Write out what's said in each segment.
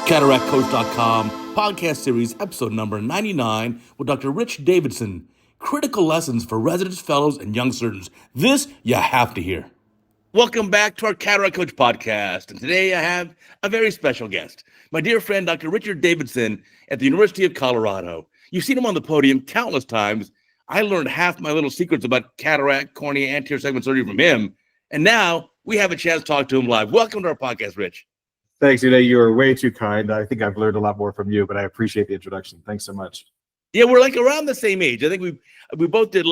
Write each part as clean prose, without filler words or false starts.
CataractCoach.com, podcast series, episode number 99, with Dr. Rich Davidson. Critical lessons for residents, fellows, and young surgeons. This you have to hear. Welcome back to our Cataract Coach podcast. And today I have a very special guest, my dear friend, Dr. Richard Davidson at the University of Colorado. You've seen him on the podium countless times. I learned half my little secrets about cataract, cornea, anterior segment surgery from him. And now we have a chance to talk to him live. Welcome to our podcast, Rich. Thanks, Uday. You are way too kind. I think I've learned a lot more from you, but I appreciate the introduction. Thanks so much. Yeah, we're like around the same age. I think we both did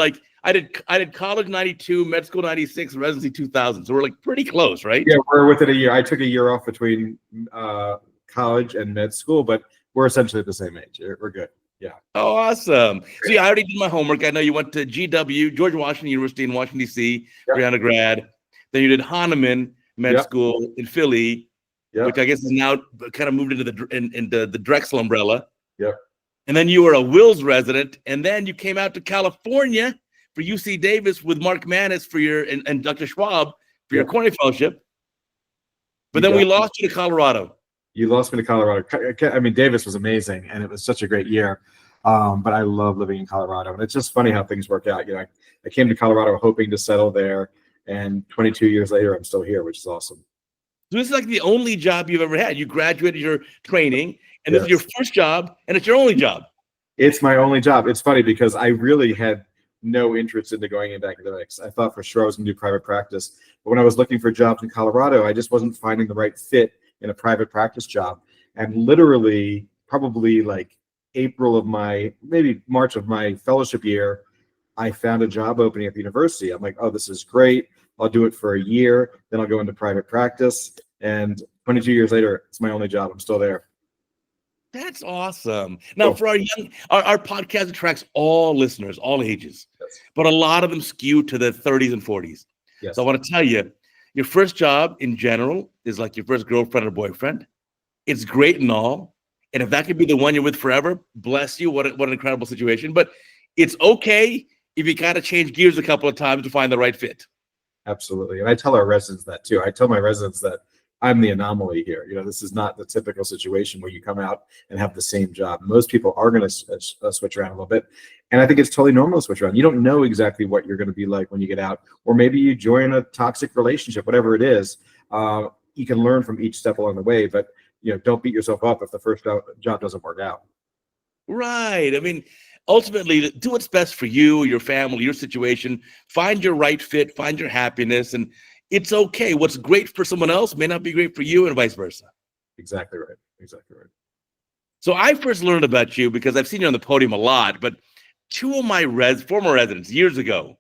I did college 92, med school 96, residency 2000. So we're like pretty close, right? Yeah, we're within a year. I took a year off between college and med school, but we're essentially at the same age. We're good. Yeah. Oh, awesome. So yeah, I already did my homework. I know you went to GW, George Washington University in Washington, D.C. for your undergrad. Then you did Hahnemann Med School in Philly, which I guess is now kind of moved into the Drexel umbrella. Yep. And then you were a Wills resident, and then you came out to California for UC Davis with Mark Manis for your and Dr. Schwab for your cornea fellowship. But then we lost you to Colorado. You lost me to Colorado. I mean, Davis was amazing, and it was such a great year. But I love living in Colorado, and it's just funny how things work out. You know, I came to Colorado hoping to settle there, and 22 years later, I'm still here, which is awesome. So this is like the only job you've ever had. You graduated your training, and this is your first job, and it's your only job. It's my only job. It's funny because I really had no interest into going into academics. I thought for sure I was going to do private practice. But when I was looking for jobs in Colorado, I just wasn't finding the right fit in a private practice job. And literally, probably like maybe March of my fellowship year, I found a job opening at the university. I'm like, oh, this is great. I'll do it for a year. Then I'll go into private practice. And 22 years later, it's my only job. I'm still there. That's awesome. Now, for our podcast attracts all listeners, all ages, but a lot of them skew to the 30s and 40s. Yes. So I want to tell you, your first job in general is like your first girlfriend or boyfriend. It's great and all. And if that could be the one you're with forever, bless you. What an incredible situation. But it's okay if you got to change gears a couple of times to find the right fit. Absolutely. And I tell our residents that too. I tell my residents that I'm the anomaly here. You know, this is not the typical situation where you come out and have the same job. Most people are going to switch around a little bit. And I think it's totally normal to switch around. You don't know exactly what you're going to be like when you get out, or maybe you join a toxic relationship, whatever it is. You can learn from each step along the way, but don't beat yourself up if the first job doesn't work out. Right. I mean, ultimately, do what's best for you, your family, your situation. Find your right fit, find your happiness, and it's okay. What's great for someone else may not be great for you, and vice versa. Exactly right. Exactly right. So I first learned about you because I've seen you on the podium a lot, but two of my former residents years ago,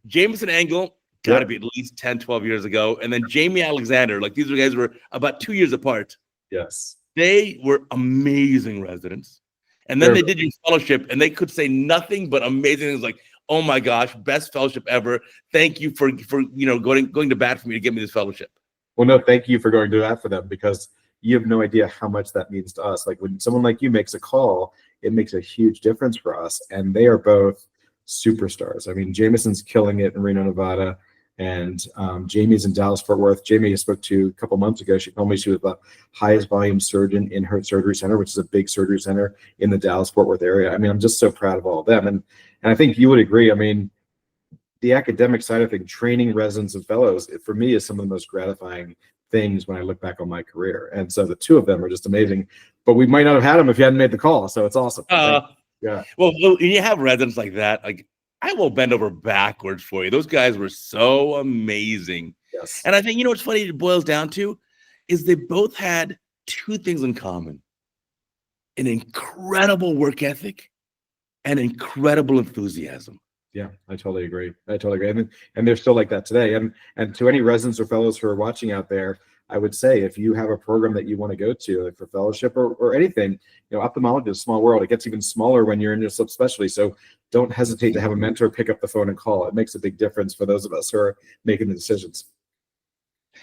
Jameson Engel, got to be at least 10, 12 years ago, and then Jamie Alexander, like these guys were about 2 years apart. Yes. They were amazing residents. And then they did your fellowship, and they could say nothing but amazing things like, oh my gosh, best fellowship ever. Thank you for going to bat for me to give me this fellowship. Well, no, thank you for going to bat for them, because you have no idea how much that means to us. Like when someone like you makes a call, it makes a huge difference for us. And they are both superstars. I mean, Jameson's killing it in Reno, Nevada, and Jamie's in Dallas, Fort Worth. Jamie I spoke to a couple months ago. She told me she was the highest volume surgeon in her surgery center, which is a big surgery center in the Dallas, Fort Worth area. I mean, I'm just so proud of all of them. And I think you would agree. I mean, the academic side of things, training residents and fellows, for me is some of the most gratifying things when I look back on my career. And so the two of them are just amazing. But we might not have had them if you hadn't made the call. So it's awesome. Yeah. Well, when you have residents like that, like I will bend over backwards for you. Those guys were so amazing. Yes. And I think, what's funny it boils down to is they both had two things in common: an incredible work ethic and incredible enthusiasm. Yeah, I totally agree. And they're still like that today. And to any residents or fellows who are watching out there, I would say if you have a program that you want to go to, like for fellowship or anything, ophthalmology is a small world. It gets even smaller when you're in your subspecialty. So don't hesitate to have a mentor pick up the phone and call. It makes a big difference for those of us who are making the decisions.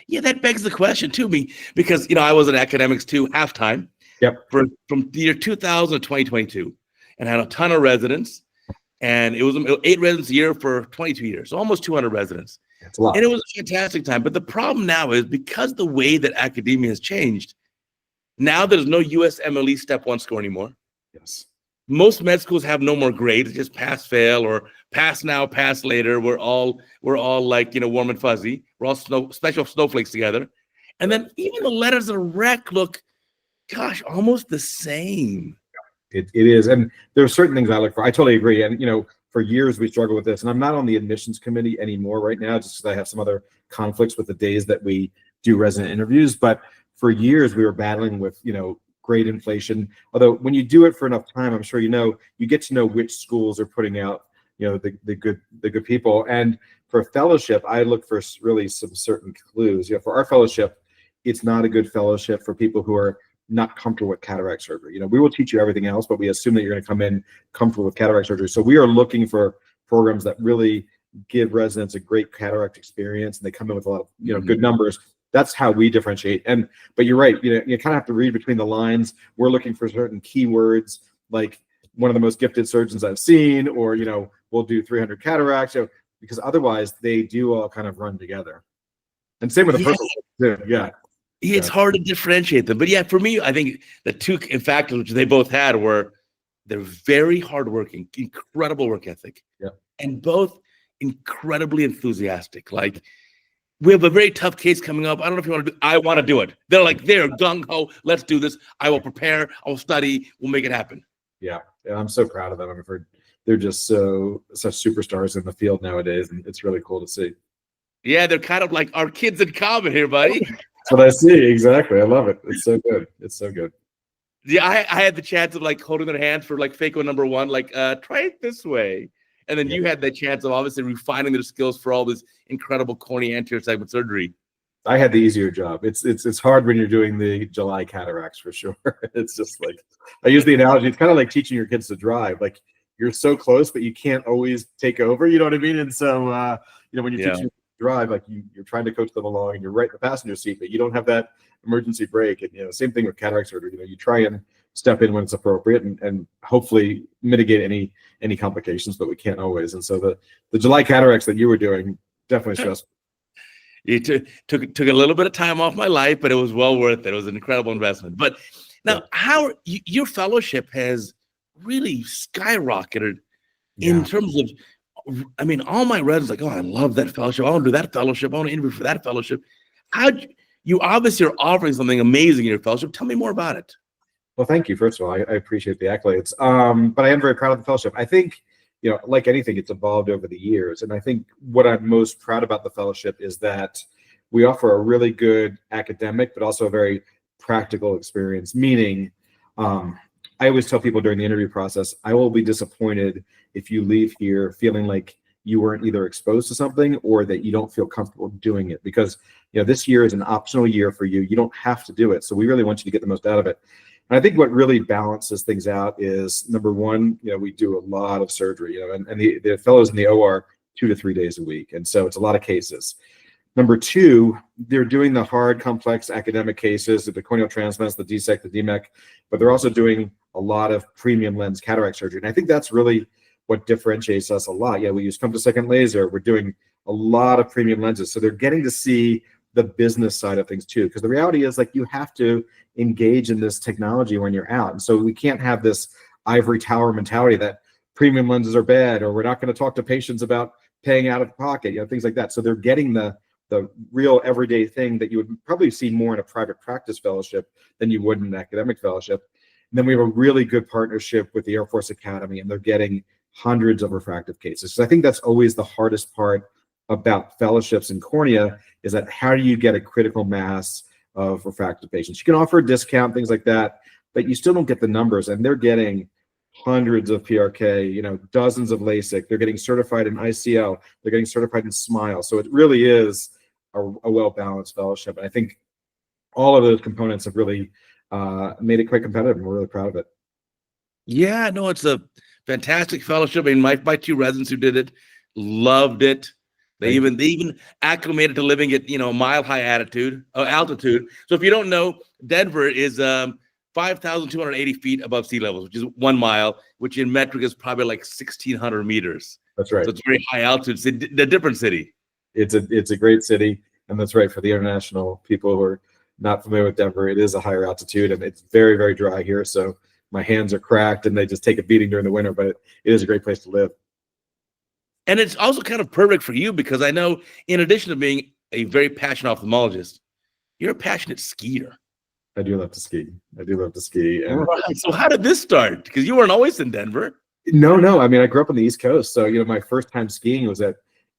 Yeah, that begs the question too, because I was in academics too, halftime. Yep. From the year 2000 to 2022, and had a ton of residents, and it was 8 residents a year for 22 years, so almost 200 residents. That's a lot. And it was a fantastic time. But the problem now is because the way that academia has changed, Now there's no USMLE Step 1 score anymore. Yes. Most med schools have no more grades, just pass, fail, or pass now, pass later. We're all like, warm and fuzzy. We're all special snowflakes together. And then even the letters of rec look, gosh, almost the same. It is. And there are certain things I look for. I totally agree. And, for years we struggled with this. And I'm not on the admissions committee anymore right now, just because I have some other conflicts with the days that we do resident interviews. But for years we were battling with, grade inflation. Although when you do it for enough time, I'm sure you get to know which schools are putting out, the good people. And for fellowship, I look for really some certain clues. For our fellowship, it's not a good fellowship for people who are not comfortable with cataract surgery. We will teach you everything else, but we assume that you're going to come in comfortable with cataract surgery. So we are looking for programs that really give residents a great cataract experience, and they come in with a lot of good numbers. That's how we differentiate. But you're right. You kind of have to read between the lines. We're looking for certain keywords, like one of the most gifted surgeons I've seen, or we'll do 300 cataracts. Because otherwise they do all kind of run together. And same with the personal. Yeah. It's hard to differentiate them. But yeah, for me, I think the two factors which they both had were they're very hardworking, incredible work ethic, and both incredibly enthusiastic. Like, we have a very tough case coming up. I don't know if you want to do. I want to do it. They're gung ho. Let's do this. I will prepare. I will study. We'll make it happen. Yeah, I'm so proud of them. I've heard they're just such superstars in the field nowadays, and it's really cool to see. Yeah, they're kind of like our kids in common here, buddy. That's what I see. Exactly. I love it. It's so good. It's so good. Yeah, I had the chance of holding their hands for phaco number 1, try it this way. And then you had the chance of obviously refining their skills for all this incredible cornea anterior segment surgery. I had the easier job. It's hard when you're doing the July cataracts for sure. It's just I use the analogy. It's kind of like teaching your kids to drive. You're so close, but you can't always take over. You know what I mean? And so, when you're teaching drive, you're trying to coach them along, and you're right in the passenger seat, but you don't have that emergency brake. And same thing with cataract surgery. You try and step in when it's appropriate, and hopefully mitigate any complications, but we can't always. And so the July cataracts that you were doing, definitely stressful. It took a little bit of time off my life, but it was well worth it. It was an incredible investment. But now, how your fellowship has really skyrocketed in terms of. I mean, all my residents I love that fellowship. I want to do that fellowship. I want to interview for that fellowship. You obviously are offering something amazing in your fellowship. Tell me more about it. Well, thank you. First of all, I appreciate the accolades. But I am very proud of the fellowship. I think, like anything, it's evolved over the years. And I think what I'm most proud about the fellowship is that we offer a really good academic, but also a very practical experience. Meaning, I always tell people during the interview process, I will be disappointed if you leave here feeling like you weren't either exposed to something or that you don't feel comfortable doing it. Because, this year is an optional year for you. You don't have to do it. So we really want you to get the most out of it. And I think what really balances things out is, number one, we do a lot of surgery, and the fellows in the OR 2 to 3 days a week. And so it's a lot of cases. Number two, they're doing the hard, complex academic cases, the corneal transplants, the DSEC, the DMEC, but they're also doing a lot of premium lens cataract surgery. And I think that's really what differentiates us a lot. We use femtosecond laser. We're doing a lot of premium lenses. So they're getting to see the business side of things too. Because the reality is you have to engage in this technology when you're out. And so we can't have this ivory tower mentality that premium lenses are bad, or we're not going to talk to patients about paying out of pocket, things like that. So they're getting the real everyday thing that you would probably see more in a private practice fellowship than you would in an academic fellowship. And then we have a really good partnership with the Air Force Academy, and they're getting hundreds of refractive cases. So I think that's always the hardest part about fellowships in cornea, is that how do you get a critical mass of refractive patients? You can offer a discount, things like that, but you still don't get the numbers. And they're getting hundreds of PRK, dozens of LASIK. They're getting certified in ICL. They're getting certified in SMILE. So it really is a well-balanced fellowship. And I think all of those components have really made it quite competitive, and we're really proud of it. Yeah, no, it's a fantastic fellowship. I mean, my 2 residents who did it loved it. They even acclimated to living at mile-high altitude. So if you don't know, Denver is 5,280 feet above sea level, which is 1 mile, which in metric is probably 1,600 meters. That's right. So it's very high altitude. It's a different city. It's a great city, and that's right, for the international people who are not familiar with Denver, it is a higher altitude and it's very, very dry here. So my hands are cracked and they just take a beating during the winter, but it is a great place to live. And it's also kind of perfect for you because I know, in addition to being a very passionate ophthalmologist, you're a passionate skier. I do love to ski. I do love to ski. And right. So how did this start? Because you weren't always in Denver. No. I mean, I grew up on the East Coast. So, my first time skiing was at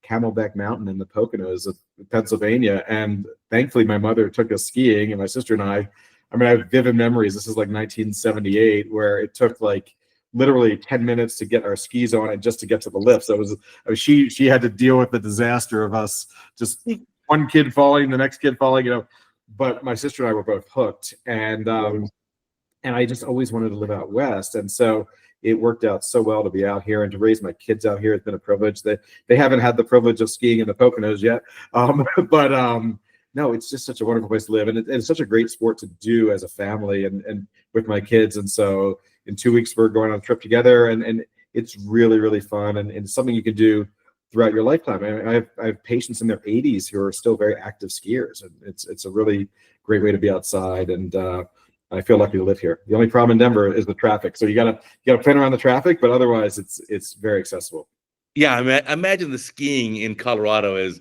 Camelback Mountain in the Poconos of Pennsylvania. And thankfully, my mother took us skiing, and my sister and I have vivid memories. This is like 1978, where it took like literally 10 minutes to get our skis on and just to get to the lift. So she had to deal with the disaster of us just one kid falling, the next kid falling, but my sister and I were both hooked. And I just always wanted to live out West. And so it worked out so well to be out here and to raise my kids out here. It's been a privilege. They haven't had the privilege of skiing in the Poconos yet. No, it's just such a wonderful place to live. And it's such a great sport to do as a family and with my kids. And so in 2 weeks, we're going on a trip together and it's really, really fun. And it's something you can do throughout your lifetime. I have patients in their 80s who are still very active skiers. And it's a really great way to be outside. And I feel lucky to live here. The only problem in Denver is the traffic. So you gotta plan around the traffic, but otherwise it's very accessible. Yeah, I imagine the skiing in Colorado is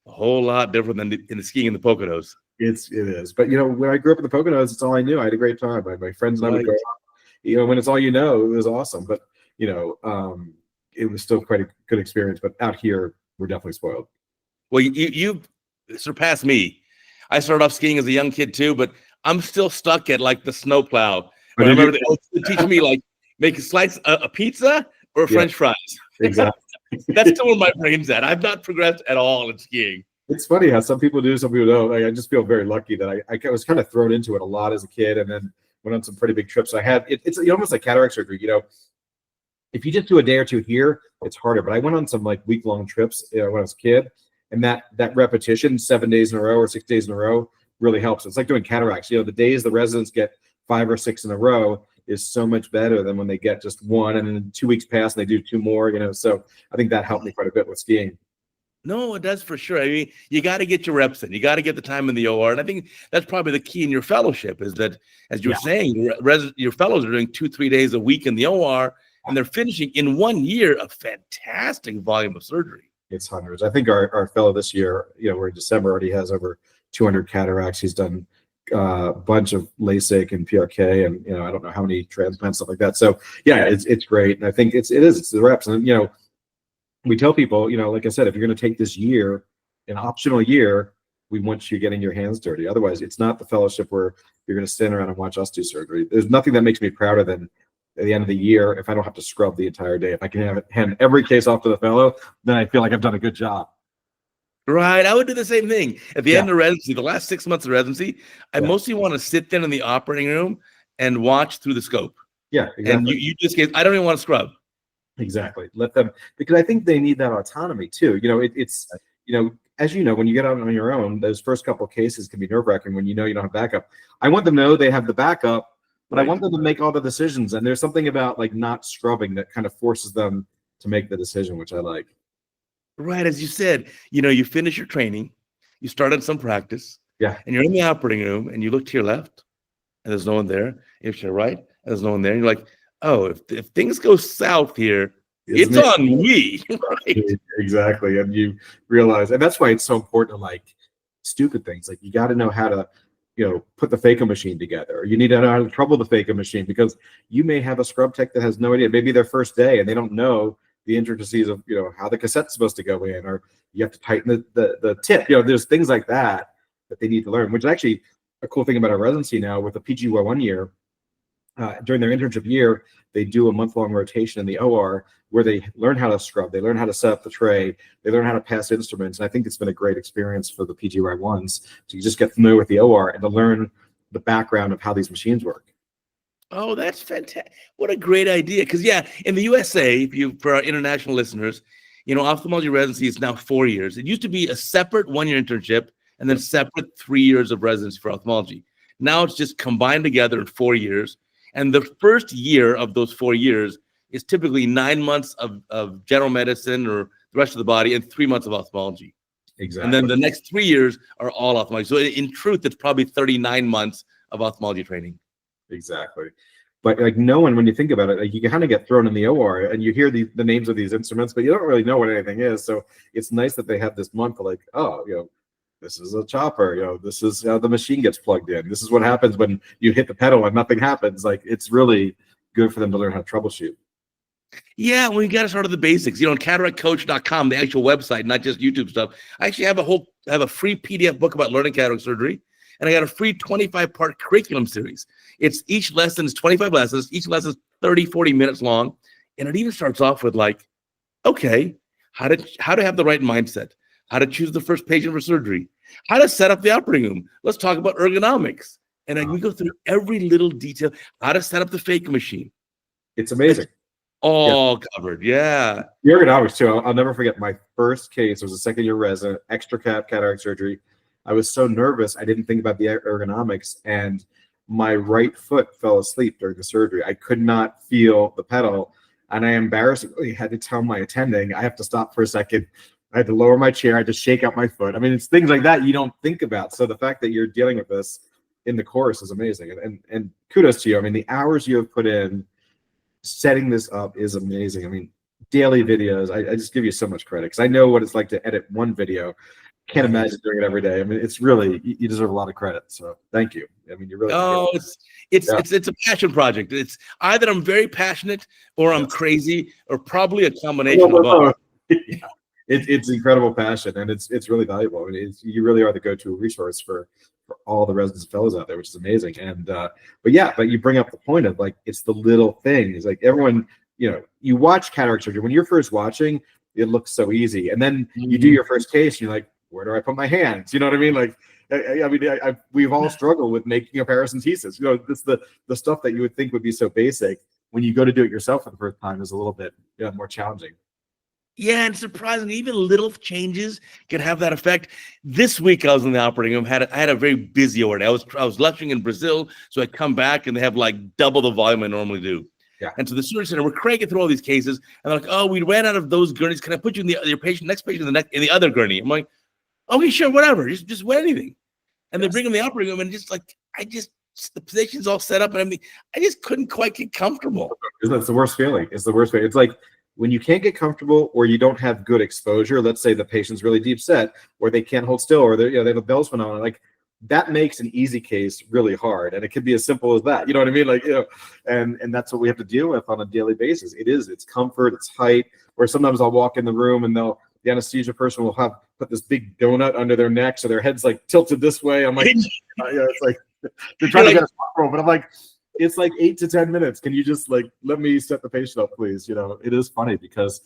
a whole lot different than in the skiing in the Poconos. It is. But when I grew up in the Poconos, it's all I knew. I had a great time. My friends and I would go out. When it's all it was awesome. But it was still quite a good experience. But out here, we're definitely spoiled. Well, you surpassed me. I started off skiing as a young kid too, but I'm still stuck at like the snowplow. I remember they teach me like make a slice a pizza or French fries. Exactly. That's still where my brain's at. I've not progressed at all in skiing. It's funny how some people do, some people don't. I just feel very lucky that I was kind of thrown into it a lot as a kid, and then went on some pretty big trips. I had it's almost like cataract surgery. If you just do a day or two here, it's harder. But I went on some like week-long trips when I was a kid, and that repetition, 7 days in a row or 6 days in a row, really helps. It's like doing cataracts. The days the residents get 5 or 6 in a row is so much better than when they get just one, and then 2 weeks pass and they do 2 more. So I think that helped me quite a bit with skiing. No, it does for sure. I mean, you got to get your reps in. You got to get the time in the OR. And I think that's probably the key in your fellowship is that, as you were saying, your fellows are doing 2-3 days a week in the OR, and they're finishing in 1 year a fantastic volume of surgery. It's hundreds. I think our fellow this year, we're in December, already has over 200 cataracts. He's done a bunch of LASIK and PRK, and I don't know how many transplants, stuff like that. So yeah, it's great, and I think it's the reps. And we tell people, like I said, if you're going to take this year, an optional year, we want you getting your hands dirty. Otherwise, it's not the fellowship where you're going to stand around and watch us do surgery. There's nothing that makes me prouder than at the end of the year if I don't have to scrub the entire day. If I can hand every case off to the fellow, then I feel like I've done a good job. Right. I would do the same thing. At the end of residency, the last 6 months of residency, I mostly want to sit there in the operating room and watch through the scope. Yeah, exactly. And you just get, I don't even want to scrub. Exactly. Let them, because I think they need that autonomy too. It's as when you get out on your own, those first couple of cases can be nerve-wracking when you don't have backup. I want them to know they have the backup, but I want them to make all the decisions. And there's something about like not scrubbing that kind of forces them to make the decision, which I like. Right. As you said, you finish your training, you started some practice, and you're in the operating room and you look to your left and there's no one there. If to your right, and there's no one there. And you're like, oh, if things go south here, it's on me. Right. Exactly. And you realize, and that's why it's so important to like stupid things. Like you got to know how to, put the phaco machine together. You need to know how to trouble the phaco machine, because you may have a scrub tech that has no idea. Maybe their first day and they don't know the intricacies of how the cassette's supposed to go in, or you have to tighten the tip. There's things like that they need to learn, which is actually a cool thing about our residency now with the PGY1 year. During their internship year, they do a month-long rotation in the OR where they learn how to scrub, they learn how to set up the tray, they learn how to pass instruments. And I think it's been a great experience for the PGY1s to just get familiar with the OR and to learn the background of how these machines work. Oh, that's fantastic. What a great idea. Because, in the USA, for our international listeners, ophthalmology residency is now 4 years. It used to be a separate 1-year internship and then separate 3 years of residency for ophthalmology. Now it's just combined together in 4 years. And the first year of those 4 years is typically 9 months of general medicine or the rest of the body and 3 months of ophthalmology. And then the next 3 years are all ophthalmology. So in truth, it's probably 39 months of ophthalmology training. Exactly. But like no one, when you think about it, like you kind of get thrown in the OR and you hear the names of these instruments, but you don't really know what anything is. So it's nice that they have this month of like, oh, this is a chopper, this is how the machine gets plugged in. This is what happens when you hit the pedal and nothing happens. Like it's really good for them to learn how to troubleshoot. Yeah, well, you got to start at the basics. CataractCoach.com, the actual website, not just YouTube stuff. I actually have a free PDF book about learning cataract surgery, and I got a free 25-part curriculum series. Each lesson is 25 lessons. Each lesson is 30, 40 minutes long, and it even starts off with like, okay, how to have the right mindset, how to choose the first patient for surgery, how to set up the operating room. Let's talk about ergonomics, and we go through every little detail. How to set up the fake machine. It's amazing. All covered, yeah. The ergonomics too. I'll never forget my first case. It was a second-year resident, extra cap cataract surgery. I was so nervous, I didn't think about the ergonomics, and my right foot fell asleep during the surgery. I could not feel the pedal, and I embarrassingly had to tell my attending, I have to stop for a second. I had to lower my chair. I had to shake out my foot. I mean, it's things like that you don't think about. So the fact that you're dealing with this in the course is amazing. And kudos to you. I mean, the hours you have put in setting this up is amazing. I mean, daily videos, I just give you so much credit because I know what it's like to edit one video. Can't imagine doing it every day. I mean, it's really, you deserve a lot of credit. So thank you. I mean, you really. It's a passion project. It's either I'm very passionate or I'm crazy or probably a combination of both. Yeah. It's incredible passion and it's really valuable. I mean, you really are the go-to resource for all the residents and fellows out there, which is amazing. And but you bring up the point of like it's the little things. Like everyone, you watch cataract surgery when you're first watching, it looks so easy, and then you do your first case, and you're like, where do I put my hands? You know what I mean? Like, we've all struggled with making a paracentesis. It's the stuff that you would think would be so basic. When you go to do it yourself for the first time, is a little bit more challenging. Yeah, and surprisingly, even little changes can have that effect. This week, I was in the operating room. I had a very busy order. I was lecturing in Brazil, so I come back and they have like double the volume I normally do. Yeah. And so the surgery center, we're cranking through all these cases, and they're like, "Oh, we ran out of those gurneys. Can I put you in your next patient in the other gurney?" I'm like, "Okay, sure, whatever. Just wear anything." And they bring in the operating room, and the position's all set up, and I just couldn't quite get comfortable. It's the worst feeling. It's the worst feeling. It's like when you can't get comfortable or you don't have good exposure. Let's say the patient's really deep set, or they can't hold still, or they have a Bell's phenomenon. Like that makes an easy case really hard, and it could be as simple as that. You know what I mean? Like and that's what we have to deal with on a daily basis. It's comfort, it's height. Or sometimes I'll walk in the room and the anesthesia person will put this big donut under their neck, so their head's like tilted this way. I'm like, it's like they're trying to get a spot roll, but I'm like, it's like 8 to 10 minutes. Can you just like let me set the patient up, please? It is funny because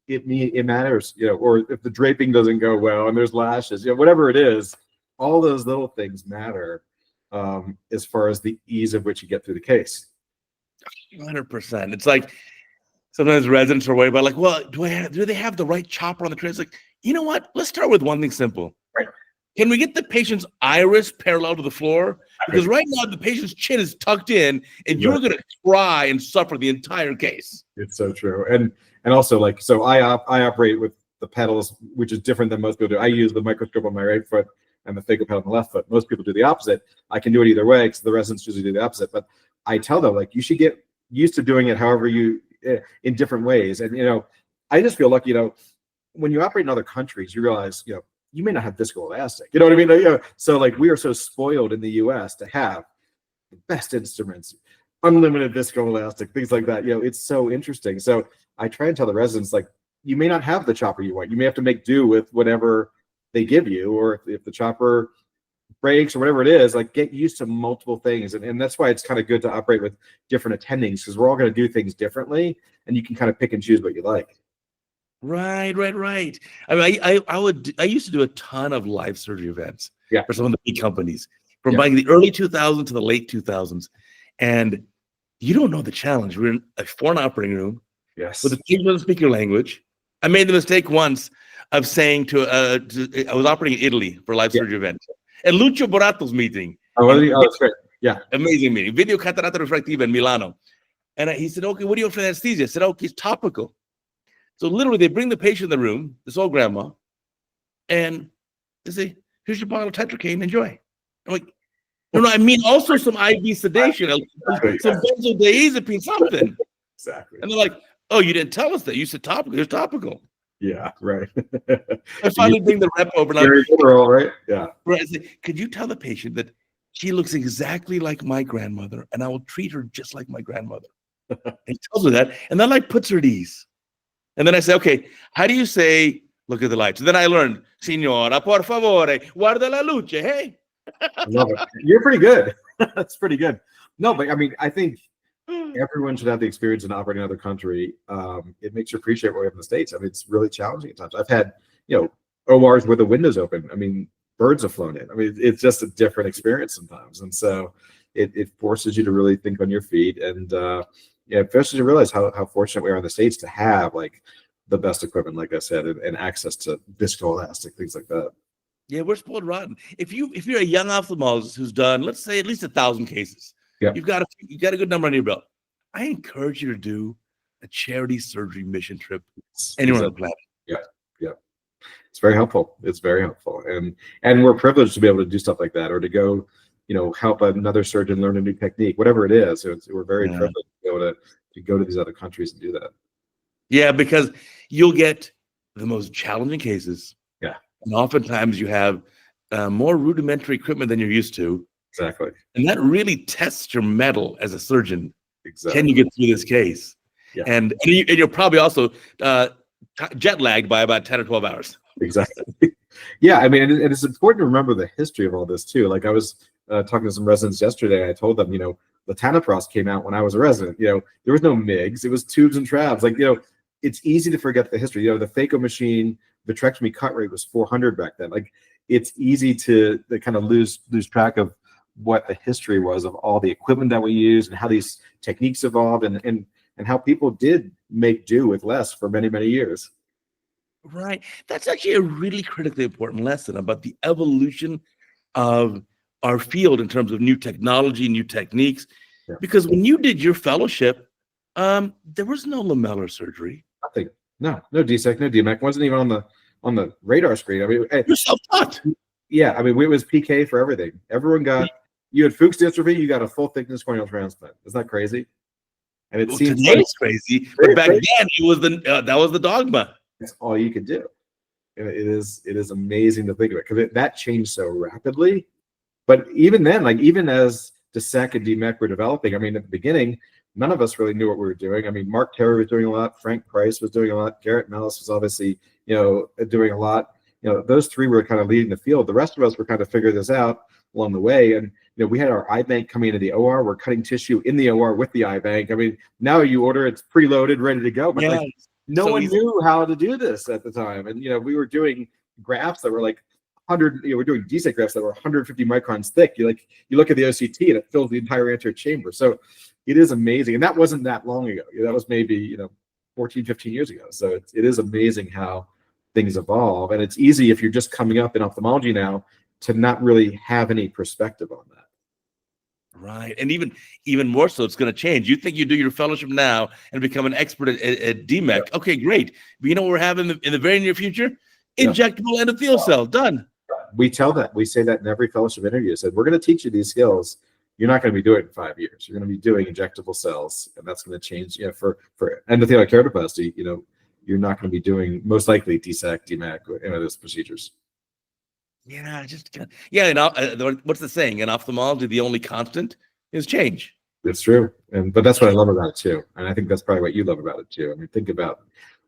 it matters. Or if the draping doesn't go well and there's lashes, whatever it is, all those little things matter as far as the ease of which you get through the case. 100%. It's like sometimes residents are worried about like, well, do they have the right chopper on the tray? It's like, you know what? Let's start with one thing simple. Right. Can we get the patient's iris parallel to the floor? Because right now the patient's chin is tucked in, and you're going to cry and suffer the entire case. It's so true. And also like, so I operate with the pedals, which is different than most people do. I use the microscope on my right foot and the phaco pedal on the left foot. Most people do the opposite. I can do it either way because the residents usually do the opposite. But I tell them like, you should get used to doing it however in different ways. And I just feel lucky. When you operate in other countries, you realize you may not have viscoelastic. You know what I mean? So like we are so spoiled in the U.S. to have the best instruments, unlimited viscoelastic, things like that. It's so interesting. So I try and tell the residents like, you may not have the chopper you want. You may have to make do with whatever they give you, or if the chopper breaks or whatever it is, like get used to multiple things. And that's why it's kind of good to operate with different attendings, because we're all going to do things differently, and you can kind of pick and choose what you like. Right. I mean, I used to do a ton of live surgery events for some of the big companies from like the early 2000s to the late 2000s. And you don't know the challenge. We're in a foreign operating room with a team that doesn't speak your language. I made the mistake once of saying I was operating in Italy for a live surgery event. And Lucio Borato's meeting. That's great. Yeah. Amazing meeting. Video Catarata Refractiva in Milano. And he said, okay, what do you want for anesthesia? I said, okay, it's topical. So literally they bring the patient in the room, this old grandma, and They say, here's your bottle of tetracaine, enjoy. I'm like, no, I mean also some IV sedation, some benzodiazepine, something. Exactly. And they're like, oh, you didn't tell us that. You said topical. Here's topical. Yeah, right. I finally bring the rep over. Very literal, right? Yeah. Right. I say, could you tell the patient that she looks exactly like my grandmother, and I will treat her just like my grandmother? And he tells her that, and that like puts her at ease. And then I say, okay, how do you say, look at the lights? And then I learned, signora, por favore, guarda la luce, hey. I love it. You're pretty good. That's pretty good. No, but I mean, I think everyone should have the experience in operating in another country. It makes you appreciate what we have in the States. I mean, it's really challenging at times. I've had, ORs where the windows open. I mean, birds have flown in. I mean, it's just a different experience sometimes. And so it forces you to really think on your feet. And it forces you to realize how fortunate we are in the States to have like the best equipment, like I said, and access to viscoelastic, things like that. Yeah, we're spoiled rotten. If you're a young ophthalmologist who's done, let's say, at least 1,000 cases, you've got a good number on your belt. I encourage you to do a charity surgery mission trip anywhere on the planet. Yeah. It's very helpful. It's very helpful, and we're privileged to be able to do stuff like that, or to go, help another surgeon learn a new technique, whatever it is. So we're very privileged to be able to go to these other countries and do that. Yeah, because you'll get the most challenging cases. Yeah. And oftentimes you have more rudimentary equipment than you're used to. Exactly. And that really tests your mettle as a surgeon. Exactly. Can you get through this case? Yeah. And you're probably also jet lagged by about 10 or 12 hours. Exactly. Yeah, I mean, and it's important to remember the history of all this too. Like I was talking to some residents yesterday. I told them, latanoprost came out when I was a resident. There was no MIGs. It was tubes and trabs. Like, it's easy to forget the history. The phaco machine vitrectomy cut rate was 400 back then. Like, it's easy to kind of lose track of what the history was of all the equipment that we used and how these techniques evolved and how people did make do with less for many, many years. Right. That's actually a really critically important lesson about the evolution of our field in terms of new technology, new techniques. Yeah. Because when you did your fellowship, there was no lamellar surgery. Nothing. No DSEC, no DMEC. Wasn't even on the radar screen. I mean, you're self-taught. Yeah, I mean, it was PK for everything. Everyone got. You had Fuchs dystrophy. You got a full thickness corneal transplant. Isn't that crazy? And it seems today it's crazy, but back then it was that was the dogma. That's all you could do. And it is amazing to think of it because that changed so rapidly. But even then, like even as DSEC and DMEC were developing, I mean, at the beginning, none of us really knew what we were doing. I mean, Mark Terry was doing a lot. Frank Price was doing a lot. Garrett Mellis was obviously, doing a lot. Those three were kind of leading the field. The rest of us were kind of figuring this out along the way. And, we had our eye bank coming into the OR. We're cutting tissue in the OR with the eye bank. I mean, now you order, it's preloaded, ready to go. But no one knew how to do this at the time. And, we were doing grafts that were like 100, we're doing DSEC grafts that were 150 microns thick. You look at the OCT and it fills the entire anterior chamber. So it is amazing. And that wasn't that long ago. That was maybe, 14, 15 years ago. So it is amazing how things evolve. And it's easy if you're just coming up in ophthalmology now to not really have any perspective on that. Right. And even more so, it's going to change. You think you do your fellowship now and become an expert at DMEC. Yeah. Okay, great. But you know what we're having in the very near future? Injectable endothelial cell. Done. We say that in every fellowship interview. I said, we're going to teach you these skills. You're not going to be doing it in 5 years. You're going to be doing injectable cells, and that's going to change. For endothelial keratoplasty, you're not going to be doing most likely DSEC, DMEC, or any of those procedures. Yeah, and what's the saying? In ophthalmology, the only constant is change. It's true, but that's what I love about it too, and I think that's probably what you love about it too. I mean, think about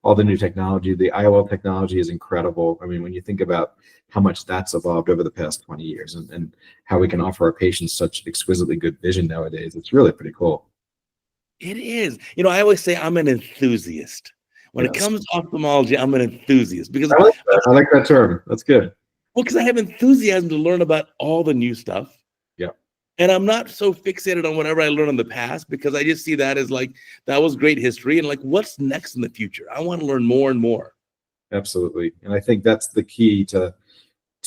all the new technology. The IOL technology is incredible. I mean, when you think about how much that's evolved over the past 20 years and how we can offer our patients such exquisitely good vision nowadays, it's really pretty cool. It is. I always say I'm an enthusiast. When it comes to ophthalmology, I'm an enthusiast because I like that term. That's good. Well, because I have enthusiasm to learn about all the new stuff. Yeah. And I'm not so fixated on whatever I learned in the past because I just see that as like, that was great history. And like, what's next in the future? I want to learn more and more. Absolutely. And I think that's the key to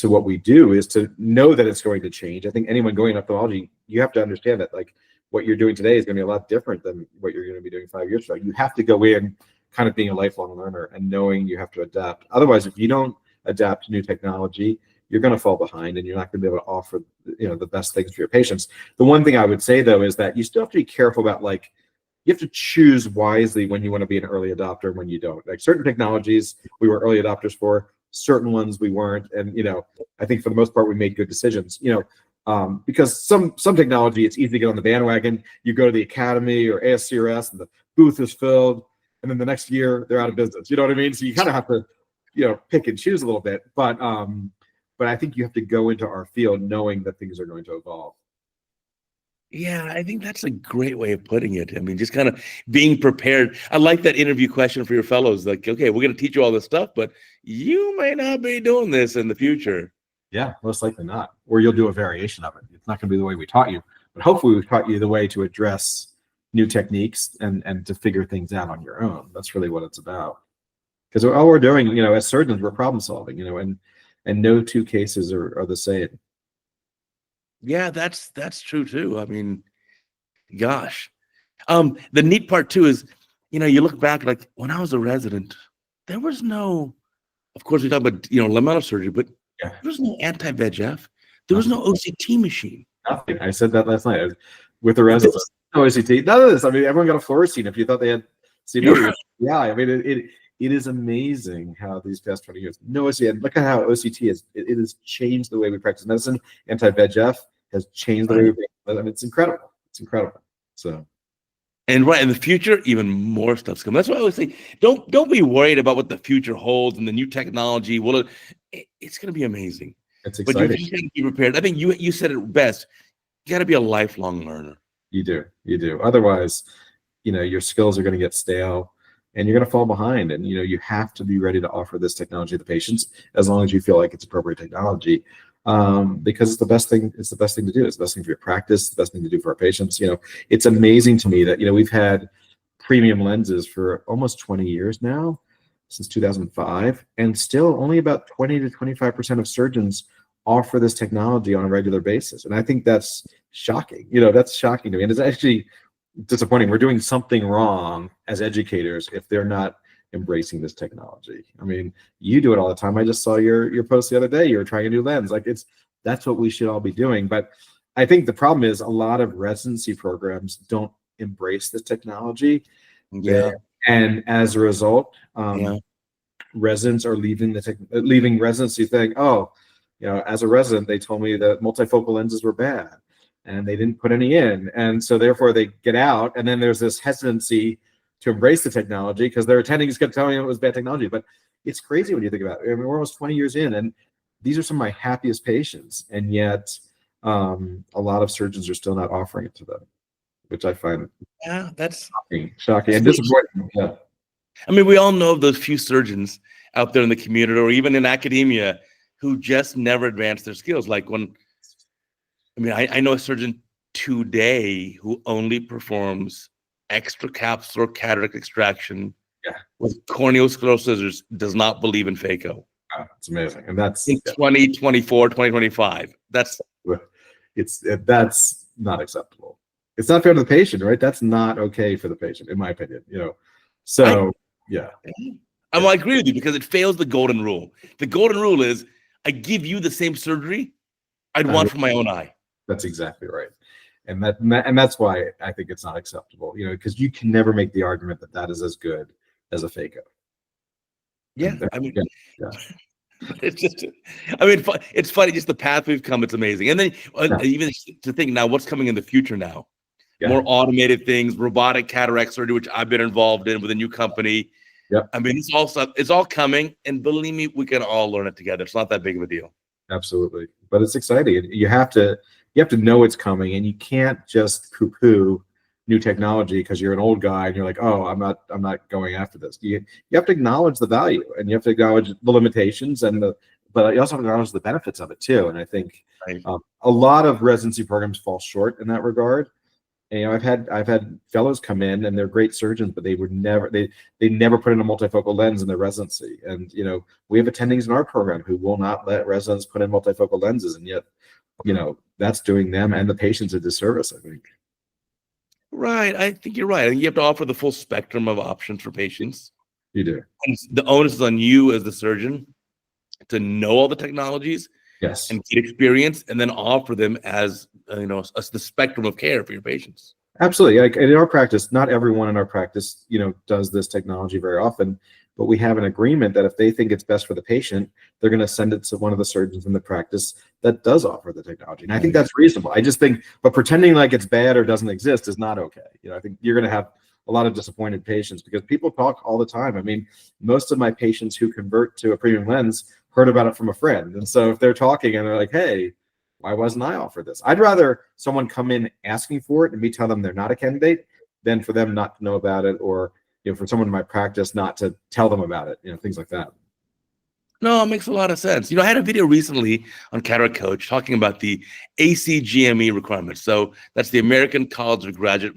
what we do is to know that it's going to change. I think anyone going in ophthalmology, you have to understand that like what you're doing today is going to be a lot different than what you're going to be doing 5 years from now. You have to go in kind of being a lifelong learner and knowing you have to adapt. Otherwise, if you don't adapt to new technology, you're going to fall behind, and you're not going to be able to offer, the best things for your patients. The one thing I would say though is that you still have to be careful about, like, you have to choose wisely when you want to be an early adopter and when you don't. Like, certain technologies we were early adopters for, certain ones we weren't, and I think for the most part we made good decisions. Because some technology, it's easy to get on the bandwagon. You go to the academy or ASCRS and the booth is filled, and then the next year they're out of business. You know what I mean? So you kind of have to, pick and choose a little bit. But I think you have to go into our field knowing that things are going to evolve. Yeah, I think that's a great way of putting it. I mean, just kind of being prepared. I like that interview question for your fellows. Like, okay, we're going to teach you all this stuff, but you may not be doing this in the future. Yeah, most likely not. Or you'll do a variation of it. It's not going to be the way we taught you, but hopefully we've taught you the way to address new techniques and to figure things out on your own. That's really what it's about. Because all we're doing, as surgeons, we're problem solving, and no two cases are the same. Yeah, that's true too. I mean, gosh. The neat part too is, you look back, like when I was a resident, there was no, of course we talk about, lamellar surgery, but there was no anti-VEGF. There was no OCT machine. Nothing. I said that last night with the residents. No OCT. None of this. I mean, everyone got a fluorescein if you thought they had CW. Yeah, I mean, it is amazing how these past 20 years, no OCT, and look at how OCT is. It has changed the way we practice medicine. Anti-VEGF has changed the way we practice. I mean, it's incredible. It's incredible. So. And in the future, even more stuff's coming. That's why I always say, don't be worried about what the future holds and the new technology. Well, it's going to be amazing. It's exciting. But you got to be prepared. I think you said it best. You got to be a lifelong learner. You do. Otherwise, your skills are going to get stale, and you're going to fall behind. And you have to be ready to offer this technology to the patients as long as you feel like it's appropriate technology. Because it's the best thing. It's the best thing to do. It's the best thing for your practice. The best thing to do for our patients. It's amazing to me that we've had premium lenses for almost 20 years now, since 2005, and still only about 20 to 25% of surgeons offer this technology on a regular basis. And I think that's shocking. That's shocking to me, and it's actually disappointing. We're doing something wrong as educators if they're not embracing this technology. I mean, you do it all the time. I just saw your post the other day. You were trying a new lens. Like, that's what we should all be doing. But I think the problem is a lot of residency programs don't embrace this technology. Yeah. And as a result, residents are leaving residency saying, oh, as a resident, they told me that multifocal lenses were bad and they didn't put any in. And so therefore they get out, and then there's this hesitancy to embrace the technology because their attendings kept telling them it was bad technology. But it's crazy when you think about it. I mean, we're almost 20 years in, and these are some of my happiest patients, and yet a lot of surgeons are still not offering it to them, which I find that's shocking and disappointing. Yeah. I mean, we all know of those few surgeons out there in the community or even in academia who just never advanced their skills. Like I know a surgeon today who only performs extracapsular cataract extraction with corneal scleral scissors, does not believe in phaco. It's amazing. And that's in 2024, 2025. That's not acceptable. It's not fair to the patient, right? That's not okay for the patient, in my opinion. So I agree with you because it fails the golden rule. The golden rule is I give you the same surgery I'd want for my own eye. That's exactly right. And that's why I think it's not acceptable, because you can never make the argument that is as good as a phaco. Yeah. It's just, it's funny, just the path we've come. It's amazing. And then even to think now what's coming in the future now, more automated things, robotic cataract surgery, which I've been involved in with a new company. Yep. I mean, it's all coming, and believe me, we can all learn it together. It's not that big of a deal. Absolutely. But it's exciting. You have to know it's coming, and you can't just poo-poo new technology because you're an old guy and you're like, oh, I'm not going after this. You have to acknowledge the value, and you have to acknowledge the limitations, but you also have to acknowledge the benefits of it too. And I think a lot of residency programs fall short in that regard. And, I've had fellows come in and they're great surgeons, but they never put in a multifocal lens in their residency. And we have attendings in our program who will not let residents put in multifocal lenses, and yet that's doing them and the patients a disservice, I think. Right. I think you're right. I think you have to offer the full spectrum of options for patients. You do. And the onus is on you as the surgeon to know all the technologies Yes. and get experience, and then offer them as the spectrum of care for your patients. Absolutely. Like in our practice, not everyone in our practice, does this technology very often, but we have an agreement that if they think it's best for the patient, they're going to send it to one of the surgeons in the practice that does offer the technology. And I think that's reasonable. I just think, but pretending like it's bad or doesn't exist is not okay. I think you're going to have a lot of disappointed patients because people talk all the time. I mean, most of my patients who convert to a premium lens heard about it from a friend. And so if they're talking and they're like, hey, why wasn't I offered this? I'd rather someone come in asking for it and me tell them they're not a candidate than for them not to know about it, or for someone in my practice not to tell them about it, things like that. No, it makes a lot of sense. I had a video recently on CataractCoach talking about the ACGME requirements. So that's the American College of Graduate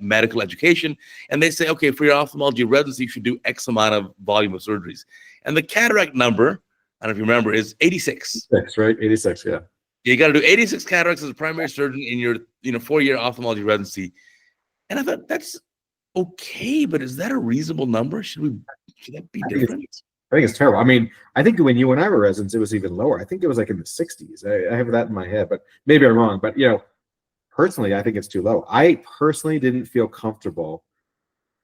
Medical Education. And they say, okay, for your ophthalmology residency, you should do X amount of volume of surgeries. And the cataract number, I don't know if you remember, is 86. 86, right? 86, yeah. You got to do 86 cataracts as a primary surgeon in your 4-year ophthalmology residency. And I thought, that's okay, but is that a reasonable number? Should that be different? I think it's terrible. I mean, I think when you and I were residents, it was even lower. I think it was like in the 60s. I have that in my head, but maybe I'm wrong. But, personally, I think it's too low. I personally didn't feel comfortable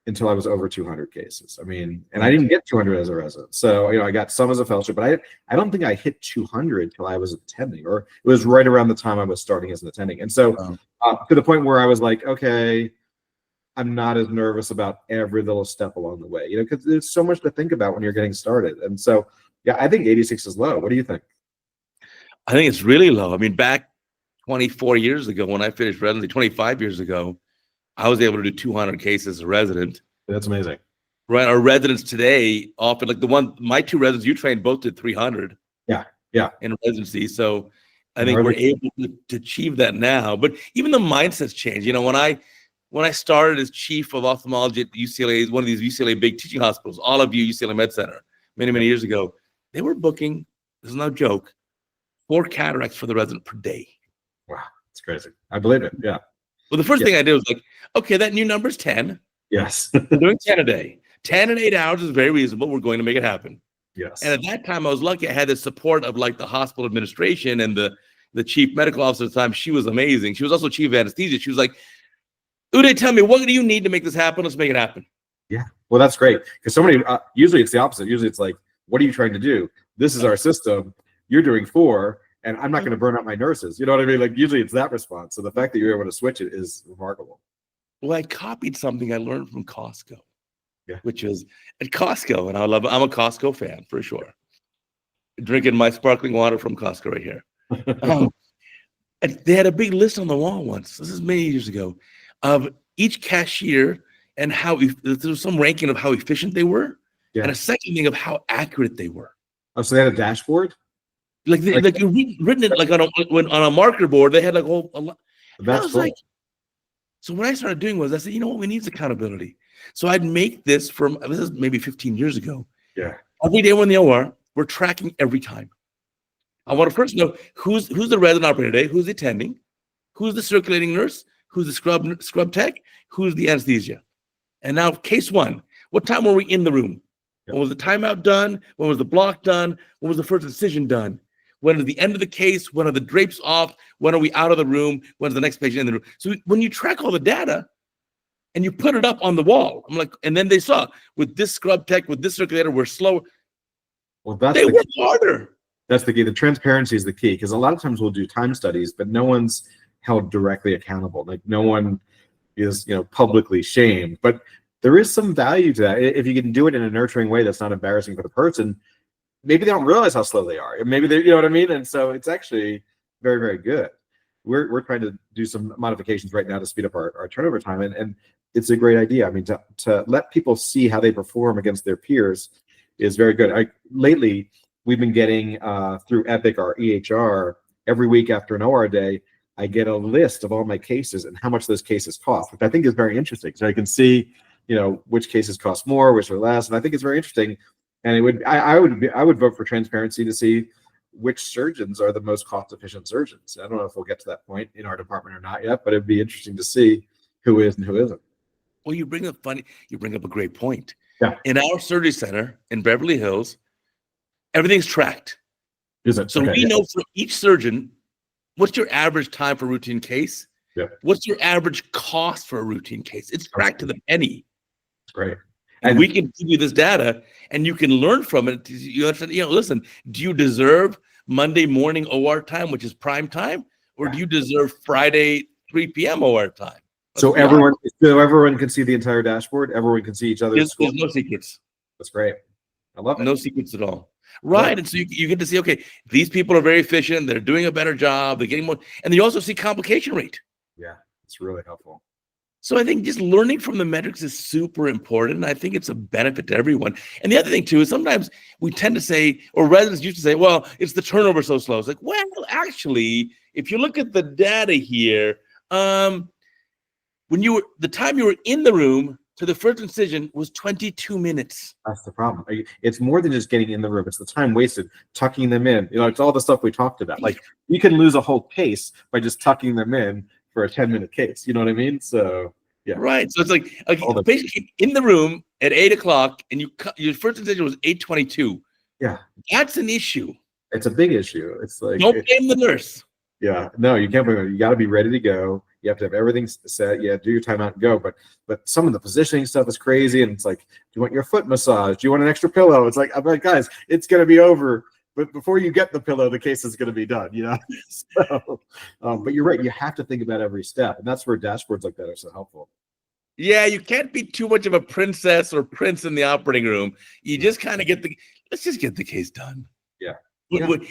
until I was over 200 cases. I mean, and I didn't get 200 as a resident. So, I got some as a fellowship, but I don't think I hit 200 till I was attending, or it was right around the time I was starting as an attending. And so to the point where I was like, okay, I'm not as nervous about every little step along the way, because there's so much to think about when you're getting started. And so, yeah, I think 86 is low. What do you think? I think it's really low. I mean, back 24 years ago, when I finished residency, 25 years ago, I was able to do 200 cases as a resident. That's amazing. Right. Our residents today often, like my 2 residents you trained both did 300. Yeah. In residency. So I think we're able to achieve that now. But even the mindset's changed. When I started as chief of ophthalmology at UCLA, one of these UCLA big teaching hospitals, all of you UCLA Med Center, many, many years ago, they were booking, this is no joke, 4 cataracts for the resident per day. Wow, that's crazy. I believe it. Yeah. Well, the first thing I did was like, okay, that new number's 10. Yes. We're doing 10 a day. 10 in 8 hours is very reasonable. We're going to make it happen. Yes. And at that time, I was lucky. I had the support of like the hospital administration and the chief medical officer at the time. She was amazing. She was also chief of anesthesia. She was like, Uday, tell me, what do you need to make this happen? Let's make it happen. Yeah. Well, that's great. Because usually it's the opposite. Usually it's like, what are you trying to do? This is our system. You're doing 4, and I'm not going to burn out my nurses. You know what I mean? Like usually it's that response. So the fact that you're able to switch it is remarkable. Well, I copied something I learned from Costco, which is at Costco, and I'm a Costco fan for sure. Drinking my sparkling water from Costco right here. And they had a big list on the wall once. This is many years ago, of each cashier and how there was some ranking of how efficient they were, and a second thing of how accurate they were. Oh, so they had a dashboard, like written it like on a marker board. They had like a lot. That's cool. So what I started doing was I said, you know what, we need accountability. So I'd make this is maybe 15 years ago. Yeah. Every day we're in the OR, we're tracking every time. I want to first know who's the resident operator today, who's attending, who's the circulating nurse, who's the scrub tech, who's the anesthesia. And now case 1, what time were we in the room? When was the timeout done? When was the block done? When was the first incision done? When is the end of the case? When are the drapes off? When are we out of the room? When's the next patient in the room? So when you track all the data and you put it up on the wall, I'm like, and then they saw with this scrub tech, with this circulator, we're slower. Well, they work harder. That's the key. The transparency is the key, because a lot of times we'll do time studies, but no one's held directly accountable. Like no one is, publicly shamed. But there is some value to that. If you can do it in a nurturing way that's not embarrassing for the person, maybe they don't realize how slow they are. Maybe they, you know what I mean? And so it's actually very, very good. We're trying to do some modifications right now to speed up our turnover time. And it's a great idea. I mean, to let people see how they perform against their peers is very good. Lately, we've been getting through Epic, our EHR, every week after an OR day, I get a list of all my cases and how much those cases cost, which I think is very interesting. So I can see, which cases cost more, which are less. And I think it's very interesting. And I would vote for transparency to see which surgeons are the most cost-efficient surgeons. I don't know if we'll get to that point in our department or not yet, but it'd be interesting to see who is and who isn't. Well, you bring up a great point. Yeah. In our surgery center in Beverly Hills, everything's tracked. Is it? So Okay, we yeah. know for each surgeon, what's your average time for a routine case? Yeah. What's your average cost for a routine case? It's tracked to the penny. Great. And we can give you this data and you can learn from it. You understand, listen, do you deserve Monday morning OR time, which is prime time? Or do you deserve Friday 3 p.m. OR time? So everyone can see the entire dashboard. Everyone can see each other's score. There's no secrets. That's great. I love it. No secrets at all. Right. And so you get to see, okay, these people are very efficient. They're doing a better job. They're getting more. And you also see complication rate. Yeah, it's really helpful. So I think just learning from the metrics is super important. And I think it's a benefit to everyone. And the other thing too is sometimes we tend to say, or residents used to say, well, it's the turnover so slow. It's like, well, actually, if you look at the data here, the time you were in the room to the first incision was 22 minutes. That's the problem. It's more than just getting in the room. It's the time wasted tucking them in. It's all the stuff we talked about. Like you can lose a whole case by just tucking them in for a 10-minute case. You know what I mean? So yeah. Right. So it's like the patient came in the room at 8 o'clock and your first incision was 8:22. Yeah. That's an issue. It's a big issue. It's like don't blame the nurse. Yeah. No, you can't blame it. You got to be ready to go. You have to have everything set. Yeah, do your timeout and go. But some of the positioning stuff is crazy. And it's like, do you want your foot massaged? Do you want an extra pillow? It's like, I'm like, guys, it's gonna be over. But before you get the pillow, the case is going to be done, So, but you're right. You have to think about every step, and that's where dashboards like that are so helpful. Yeah, you can't be too much of a princess or prince in the operating room. You just kind of let's just get the case done. Yeah. When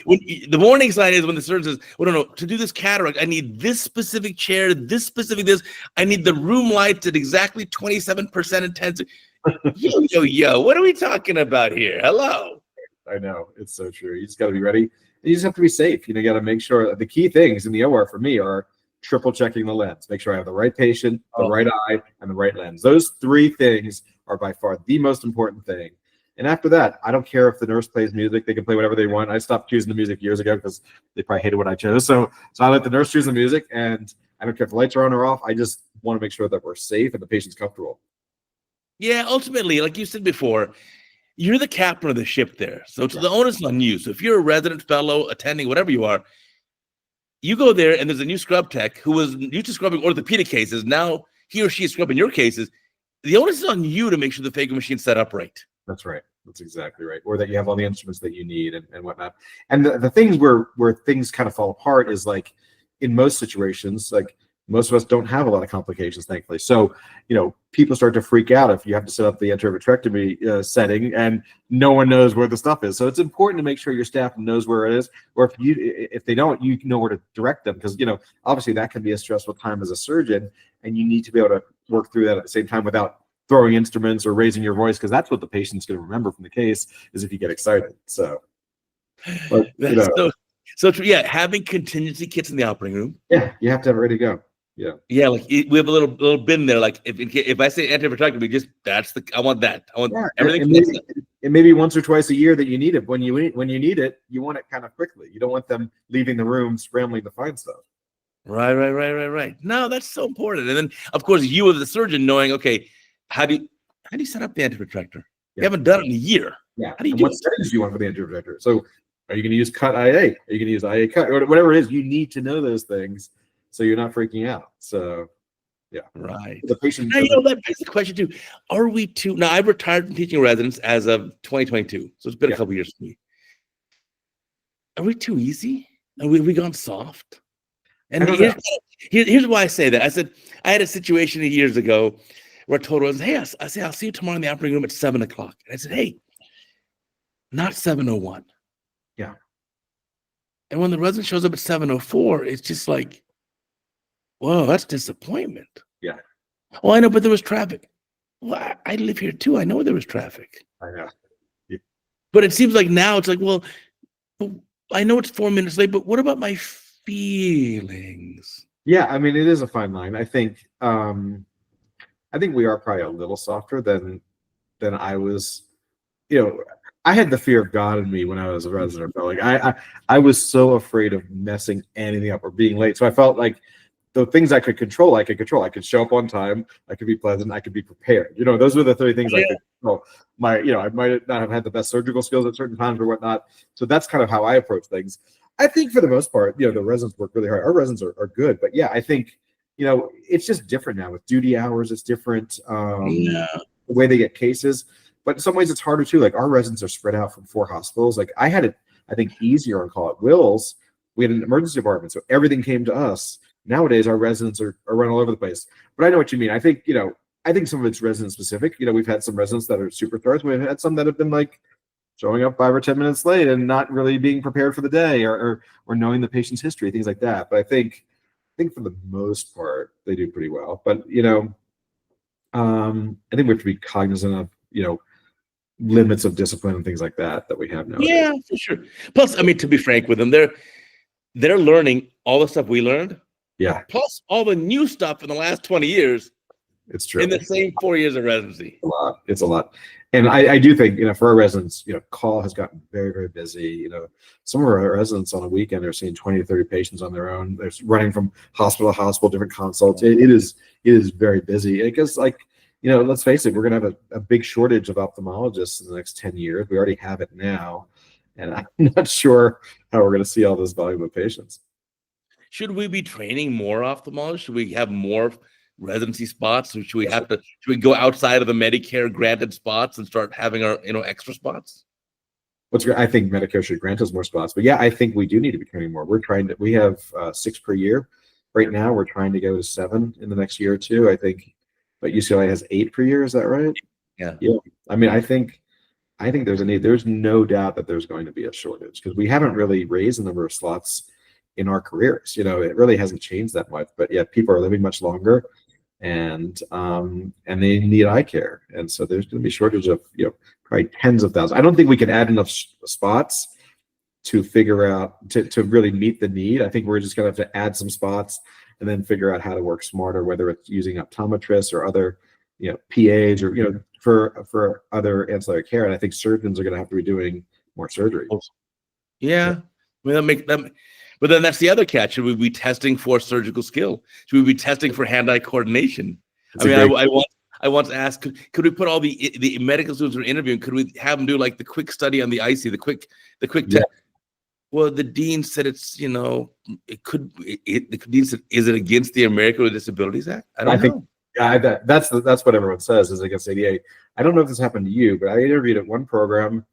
the warning sign is when the surgeon says, well, no, to do this cataract, I need this specific chair, this specific this. I need the room lights at exactly 27% intensity. Yo, what are we talking about here? Hello. I know, it's so true. You just got to be ready. You just have to be safe. You got to make sure the key things in the OR for me are triple checking the lens. Make sure I have the right patient, the right eye, and the right lens. Those three things are by far the most important thing. And after that, I don't care if the nurse plays music. They can play whatever they want. I stopped choosing the music years ago because they probably hated what I chose. So I let the nurse choose the music, and I don't care if the lights are on or off. I just want to make sure that we're safe and the patient's comfortable. Yeah, ultimately, like you said before, you're the captain of the ship there. So the onus is on you. So if you're a resident, fellow, attending, whatever you are, you go there and there's a new scrub tech who was used to scrubbing orthopedic cases. Now he or she is scrubbing your cases. The onus is on you to make sure the phaco machine's set up right. That's right. That's exactly right. Or that you have all the instruments that you need and whatnot. And the things where things kind of fall apart is like in most situations, like most of us don't have a lot of complications, thankfully. So, people start to freak out if you have to set up the anterior vitrectomy setting and no one knows where the stuff is. So it's important to make sure your staff knows where it is, or if they don't, you know where to direct them, because obviously that can be a stressful time as a surgeon, and you need to be able to work through that at the same time without throwing instruments or raising your voice, because that's what the patient's going to remember from the case is if you get excited. So, but, so true. Yeah, having contingency kits in the operating room. Yeah, you have to have it ready to go. Yeah, like we have a little bin there. Like if I say anterior vitrectomy, I want that. I want everything. And maybe once or twice a year that you need it. When you need it, you want it kind of quickly. You don't want them leaving the room scrambling to find stuff. Right. No, that's so important. And then of course you as the surgeon knowing, okay, how do you set up the anterior vitrector? You haven't done it in a year. Yeah. How do you do what settings do you want for the anterior vitrector? So are you going to use cut IA? Are you going to use IA cut? Or whatever it is, you need to know those things so you're not freaking out. So, yeah. Right. The patient. Now, that begs the question too. Are we too? Now, I've retired from teaching residents as of 2022, so it's been a couple years for me. Are we too easy? Have we gone soft? And here's why I say that. I said I had a situation years ago where I told residents, hey, I'll see you tomorrow in the operating room at 7 o'clock. And I said, hey, not 7:01. Yeah. And when the resident shows up at 7:04, it's just like, whoa, that's disappointment. Yeah. Well, I know, but there was traffic. Well, I live here too. I know there was traffic. I know. Yeah. But it seems like now it's like, well, I know it's 4 minutes late, but what about my feelings? Yeah, I mean, it is a fine line. I think we are probably a little softer than I was. I had the fear of God in me when I was a resident. Like I was so afraid of messing anything up or being late. So I felt like the things I could control, I could show up on time, I could be pleasant, I could be prepared. Those were the 3 things I could control. I might not have had the best surgical skills at certain times or whatnot. So that's kind of how I approach things. I think for the most part, the residents work really hard. Our residents are good, but yeah, I think, it's just different now with duty hours. It's different. The way they get cases, but in some ways it's harder too. Like our residents are spread out from 4 hospitals. Like I had it, I think, easier on call at Will's. We had an emergency department, so everything came to us. Nowadays, our residents are run all over the place. But I know what you mean. I think, some of it's resident specific. We've had some residents that are superstars. We've had some that have been like showing up 5 or 10 minutes late and not really being prepared for the day or knowing the patient's history, things like that. But I think for the most part, they do pretty well. But, I think we have to be cognizant of, limits of discipline and things like that we have nowadays. Yeah, for sure. Plus, I mean, to be frank with them, they're learning all the stuff we learned. Yeah. Plus all the new stuff in the last 20 years. It's true. In the same 4 years of residency. It's a lot. And I do think, for our residents, call has gotten very, very busy. Some of our residents on a weekend are seeing 20 to 30 patients on their own. They're running from hospital to hospital, different consults. It is very busy. Because let's face it, we're going to have a big shortage of ophthalmologists in the next 10 years. We already have it now. And I'm not sure how we're going to see all this volume of patients. Should we be training more ophthalmologists? Should we have more residency spots? Or should we go outside of the Medicare granted spots and start having our, extra spots? I think Medicare should grant us more spots, but yeah, I think we do need to be training more. We have 6 per year. Right now, we're trying to go to 7 in the next year or 2, I think, but UCLA has 8 per year. Is that right? Yeah. I mean, I think there's a need. There's no doubt that there's going to be a shortage because we haven't really raised the number of slots in our careers. It really hasn't changed that much, but yeah, people are living much longer and they need eye care. And so there's going to be a shortage of, probably tens of thousands. I don't think we can add enough spots to figure out, to really meet the need. I think we're just going to have to add some spots and then figure out how to work smarter, whether it's using optometrists or other, PAs or, for other ancillary care. And I think surgeons are going to have to be doing more surgery. Yeah. I mean, but then that's the other catch. Should we be testing for surgical skill? Should we be testing for hand-eye coordination? I once asked, could we put all the medical students who are interviewing, could we have them do like the quick study on the IC, the quick test? Well, the dean said it's, the dean said, is it against the American with Disabilities Act? I don't know. Yeah, that's what everyone says is against ADA. I don't know if this happened to you, but I interviewed at one program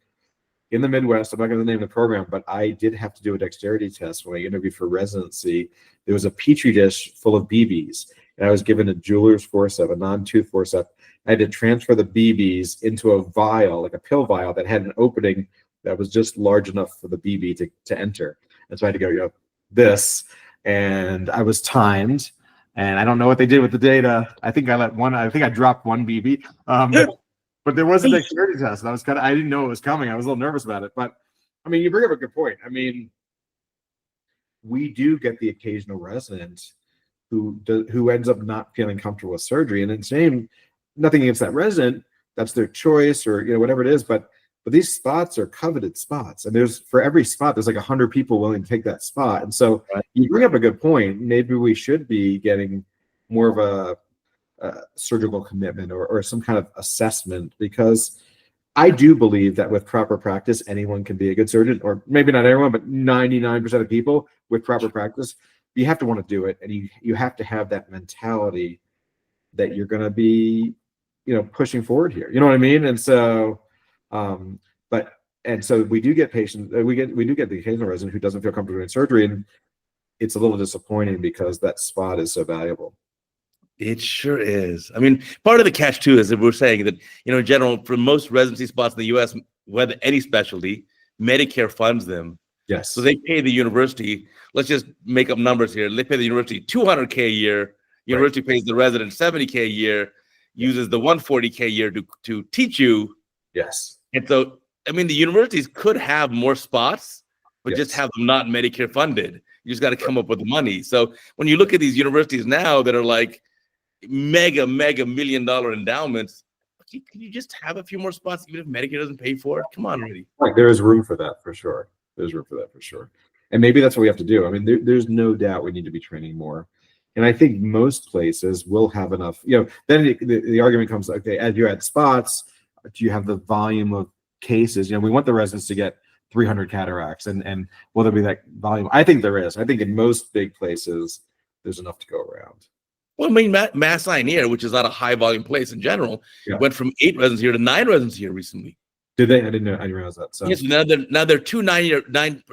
in the Midwest. I'm not going to name the program, but I did have to do a dexterity test when I interviewed for residency. There was a petri dish full of BBs, and I was given a jeweler's forceps, a non-tooth forceps. I had to transfer the BBs into a vial, like a pill vial that had an opening that was just large enough for the BB to enter. And so I had to go, this, and I was timed, and I don't know what they did with the data. I think I dropped one BB. But there was a dexterity test, and I didn't know it was coming. I was a little nervous about it. But I mean, you bring up a good point. I mean, we do get the occasional resident who ends up not feeling comfortable with surgery. And it's nothing against that resident. That's their choice or whatever it is. But these spots are coveted spots. And for every spot, there's like 100 people willing to take that spot. And so you bring up a good point. Maybe we should be getting more of a surgical commitment or some kind of assessment, because I do believe that with proper practice, anyone can be a good surgeon, or maybe not everyone, but 99% of people with proper practice. You have to want to do it, and you have to have that mentality that you're going to be, pushing forward here. You know what I mean? And so, so we do get patients. We do get the occasional resident who doesn't feel comfortable in surgery, and it's a little disappointing because that spot is so valuable. It sure is. I mean, part of the catch too is that we're saying that, in general, for most residency spots in the U.S., whether any specialty, Medicare funds them. Yes. So they pay the university. Let's just make up numbers here. They pay the university $200K a year. University pays the resident $70K a year. Uses the $140K a year to teach you. Yes. And so, I mean, the universities could have more spots, but just have them not Medicare funded. You just got to come up with the money. So when you look at these universities now that are like mega million-dollar endowments, can you just have a few more spots even if Medicare doesn't pay for it? Come on, really. Like, there is room for that for sure. There's room for that for sure. And maybe that's what we have to do. I mean, there's no doubt we need to be training more. And I think most places will have enough, then the argument comes, okay, as you add spots, do you have the volume of cases? We want the residents to get 300 cataracts, and will there be that volume? I think there is. I think in most big places, there's enough to go around. Well, I mean, Mass Eye, which is not a high volume place in general, went from 8 residents here to 9 residents here recently. Did they? I didn't know. I didn't realize that. So yes, now there are 2 9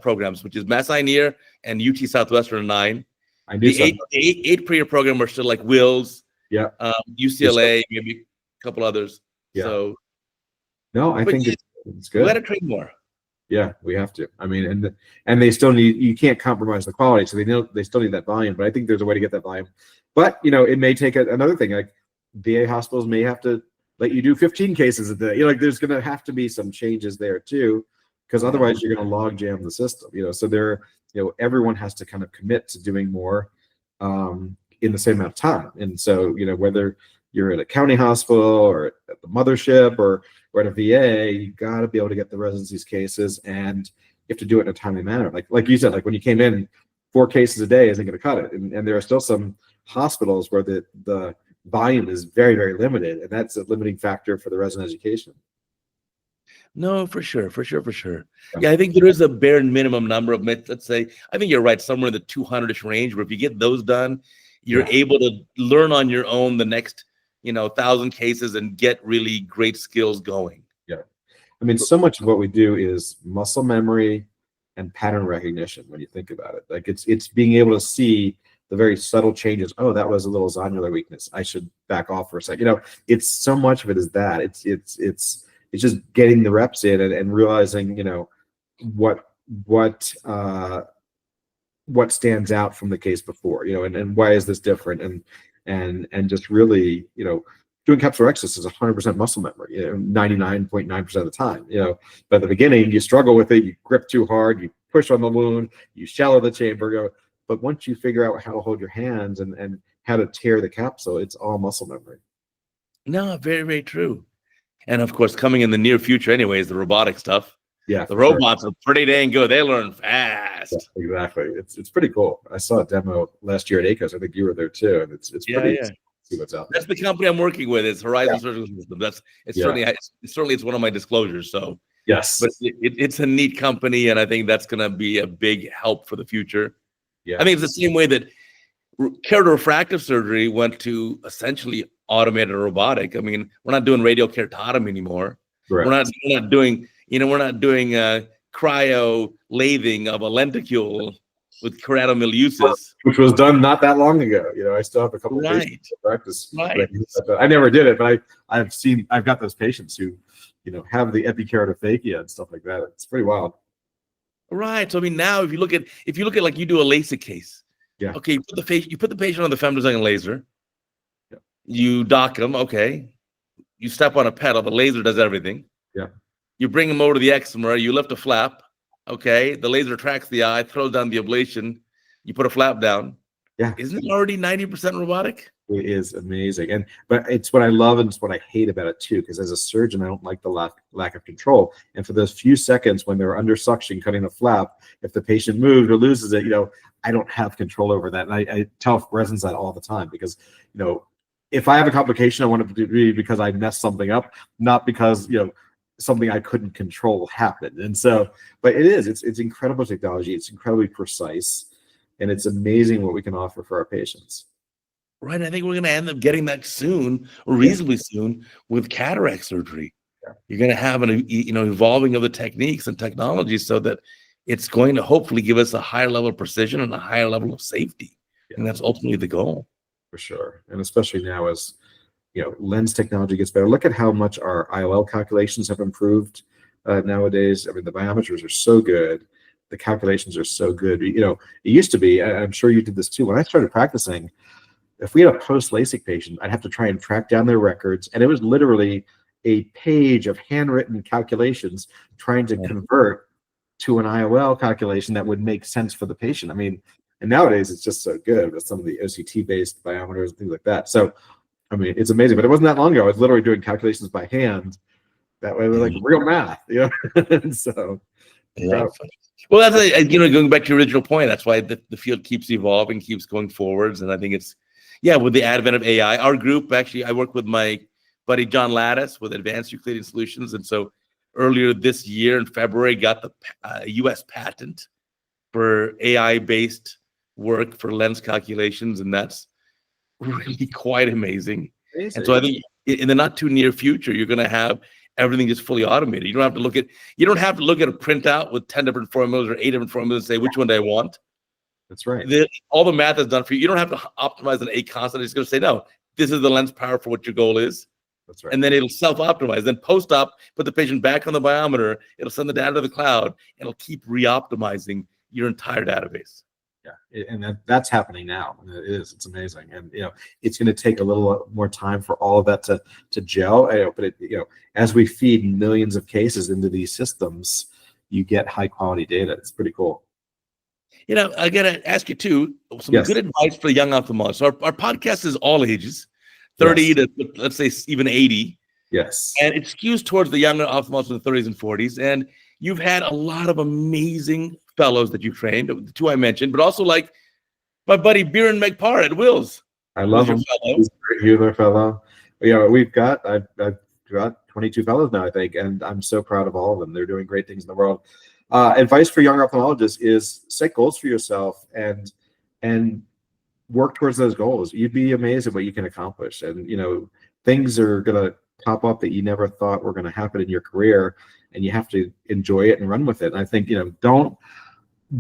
programs, which is Mass Eye and UT Southwestern 9. I knew the 8 per year program are still like Wills, UCLA, maybe a couple others. Yeah. So no, I think it's good. We got to train more. Yeah, we have to. I mean, and they still need. You can't compromise the quality, so they still need that volume. But I think there's a way to get that volume. But it may take another thing. Like VA hospitals may have to let you do 15 cases a day. There's going to have to be some changes there too, because otherwise you're going to log jam the system. So everyone has to kind of commit to doing more in the same amount of time. And so whether you're at a county hospital or at the mothership or at a VA, you got to be able to get the residencies cases, and you have to do it in a timely manner. Like you said, like when you came in, 4 cases a day isn't going to cut it. And there are still some hospitals where the volume is very, very limited, and that's a limiting factor for the resident education. No, for sure. Yeah, I think there is a bare minimum number of, let's say, I think you're right, somewhere in the 200-ish range, where if you get those done, you're able to learn on your own the next 1,000 cases and get really great skills going. Yeah. I mean, so much of what we do is muscle memory and pattern recognition when you think about it. Like it's being able to see the very subtle changes. Oh, that was a little zonular weakness. I should back off for a second. It's so much of it is that. It's just getting the reps in and realizing, what stands out from the case before, and why is this different, and just really, doing capsulorhexis is 100% muscle memory, 99.9% of the time, but at the beginning you struggle with it, you grip too hard, you push on the wound, you shallow the chamber, but once you figure out how to hold your hands and how to tear the capsule, it's all muscle memory. No, very, very true. And of course, coming in the near future anyways, the robotic stuff. Yeah, the robots are pretty dang good. They learn fast. Yeah, exactly. It's pretty cool. I saw a demo last year at ACOS. I think you were there too, and it's pretty. Yeah. See what's out there. That's the company I'm working with. It's Horizon Surgical System. Certainly it's one of my disclosures. So yes, but it's a neat company, and I think that's going to be a big help for the future. Yeah, I think it's the same way that keratofractive surgery went to essentially automated robotic. I mean, we're not doing radial keratotomy anymore. Correct. We're not doing cryo lathing of a lenticule with keratomileusis, which was done not that long ago. I still have a couple of patients in practice. Right. I never did it, but I've got those patients who, have the epikeratofakia and stuff like that. It's pretty wild. Right. So I mean, now if you look at like you do a LASIK case. Yeah. Okay. You put the patient on the femtosecond laser. Yeah. You dock them. Okay. You step on a pedal. The laser does everything. Yeah. You bring them over to the excimer. You lift a flap. Okay. The laser tracks the eye, throws down the ablation. You put a flap down. Yeah. Isn't it already 90% robotic? It is amazing. But it's what I love and it's what I hate about it too, because as a surgeon, I don't like the lack of control. And for those few seconds when they're under suction cutting the flap, if the patient moves or loses it, I don't have control over that. And I tell residents that all the time, because, if I have a complication, I want it to be because I messed something up, not because, something I couldn't control happened. And so, but it's incredible technology. It's incredibly precise, and it's amazing what we can offer for our patients. Right. I think we're going to end up getting that soon, or reasonably soon, with cataract surgery. Yeah. You're going to have an evolving of the techniques and technologies so that it's going to hopefully give us a higher level of precision and a higher level of safety. Yeah. And that's ultimately the goal. For sure. And especially now as, lens technology gets better. Look at how much our IOL calculations have improved nowadays. I mean, the biometers are so good. The calculations are so good. It used to be, I'm sure you did this too. When I started practicing, if we had a post-LASIK patient, I'd have to try and track down their records. And it was literally a page of handwritten calculations trying to convert to an IOL calculation that would make sense for the patient. I mean, and nowadays it's just so good with some of the OCT-based biometers and things like that. So, I mean, it's amazing. But it wasn't that long ago. I was literally doing calculations by hand. That way, like real math, and so Yeah. Well, that's going back to your original point. That's why the field keeps evolving, keeps going forwards, and I think it's with the advent of AI. Our group actually, I work with my buddy John Lattis with Advanced Euclidean Solutions, and so earlier this year in February, got the U.S. patent for AI-based work for lens calculations, and that's really quite amazing. And so I think in the not too near future, you're going to have everything just fully automated. You don't have to look at a printout with 10 different formulas or 8 different formulas and say, which one do I want? That's right. All the math is done for you. You don't have to optimize an A constant. It's going to say, no, this is the lens power for what your goal is. That's right. And then it'll self-optimize. Then post-op, put the patient back on the biometer. It'll send the data to the cloud, and it'll keep re-optimizing your entire database. Yeah, and that's happening now. It is. It's amazing, and it's going to take a little more time for all of that to gel. But as we feed millions of cases into these systems, you get high quality data. It's pretty cool. I got to ask you too some good advice for the young ophthalmologists. Our podcast is all ages, 30 to let's say even 80. Yes, and it skews towards the younger ophthalmologists in the 30s and 40s. And you've had a lot of amazing fellows that you've trained, the 2 I mentioned, but also like my buddy Biren Megpar at Wills. I love him. He's a great humor fellow. I've got 22 fellows now, I think, and I'm so proud of all of them. They're doing great things in the world. Advice for young ophthalmologists is set goals for yourself and work towards those goals. You'd be amazed at what you can accomplish. And things are gonna pop up that you never thought were gonna happen in your career, and you have to enjoy it and run with it. And I think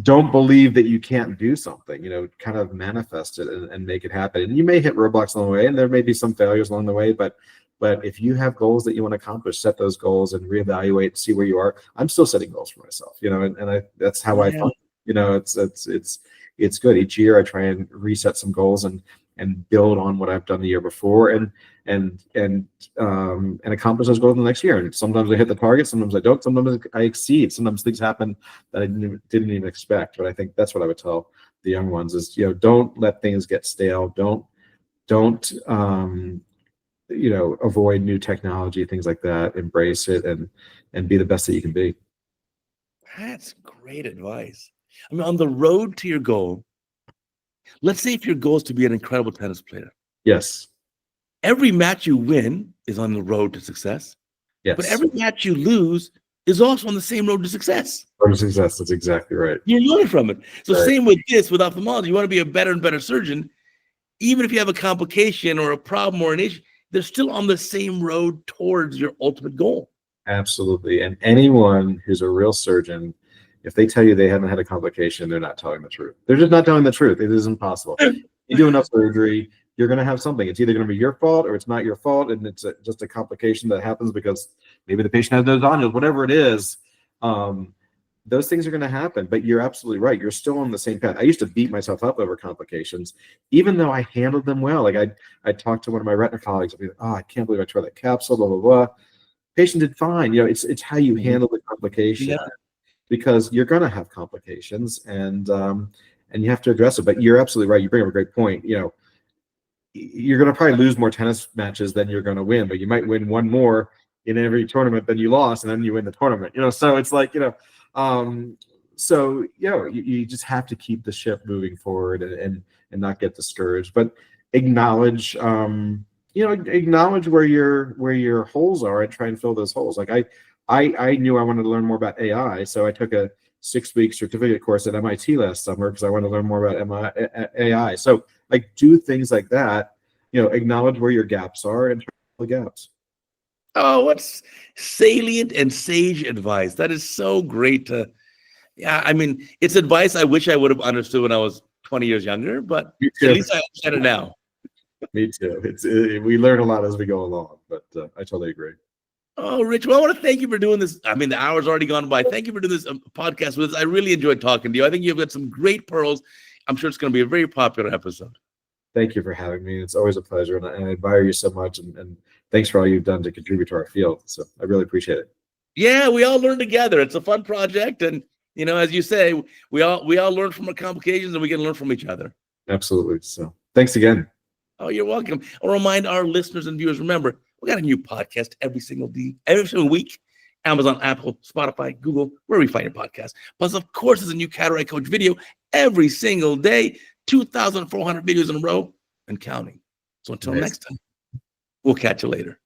don't believe that you can't do something. Kind of manifest it and make it happen. And you may hit roadblocks along the way, and there may be some failures along the way, but if you have goals that you want to accomplish, set those goals and reevaluate, see where you are. I'm still setting goals for myself, and that's how I find, it's good. Each year I try and reset some goals and build on what I've done the year before and accomplish those goals in the next year. And sometimes I hit the target, sometimes I don't, sometimes I exceed, sometimes things happen that I didn't even expect. But I think that's what I would tell the young ones is, don't let things get stale. Don't avoid new technology, things like that. Embrace it and be the best that you can be. That's great advice. I mean, on the road to your goal, let's say if your goal is to be an incredible tennis player. Yes. Every match you win is on the road to success. Yes. But every match you lose is also on the same road to success. Road to success. That's exactly right. You learn from it. So right. Same with ophthalmology. You want to be a better and better surgeon. Even if you have a complication or a problem or an issue, they're still on the same road towards your ultimate goal. Absolutely. And anyone who's a real surgeon, if they tell you they haven't had a complication, they're not telling the truth. They're just not telling the truth. It is impossible. You do enough surgery, you're going to have something. It's either going to be your fault or it's not your fault, and it's just a complication that happens because maybe the patient has those nodules, whatever it is. Those things are going to happen, but you're absolutely right. You're still on the same path. I used to beat myself up over complications, even though I handled them well. Like I'd talk to one of my retina colleagues. I'd be like, oh, I can't believe I tore that capsule, blah, blah, blah. Patient did fine. It's how you handle the complication, because you're going to have complications and you have to address it. But you're absolutely right. You bring up a great point. You're going to probably lose more tennis matches than you're going to win, but you might win one more in every tournament than you lost, and then you win the tournament. So it's like, you just have to keep the ship moving forward and not get discouraged, but acknowledge where your holes are and try and fill those holes. Like I knew I wanted to learn more about AI, so I took a 6-week certificate course at MIT last summer because I wanted to learn more about AI. So like do things like that, acknowledge where your gaps are and try to fill the gaps. Oh, what's salient and sage advice. That is so great to, it's advice I wish I would have understood when I was 20 years younger, but at least I understand it now. Me too. We learn a lot as we go along, but I totally agree. Oh, Rich, well, I want to thank you for doing this. I mean, the hour's already gone by. Thank you for doing this podcast with us. I really enjoyed talking to you. I think you've got some great pearls. I'm sure it's going to be a very popular episode. Thank you for having me. It's always a pleasure, and I admire you so much, and thanks for all you've done to contribute to our field. So I really appreciate it. Yeah, we all learn together. It's a fun project, and as you say, we all learn from our complications, and we can learn from each other. Absolutely. So thanks again. Oh, you're welcome. I'll remind our listeners and viewers, remember, we got a new podcast every single week. Amazon, Apple, Spotify, Google, wherever you find your podcast. Plus, of course, there's a new Cataract Coach video every single day, 2,400 videos in a row and counting. So until next time, we'll catch you later.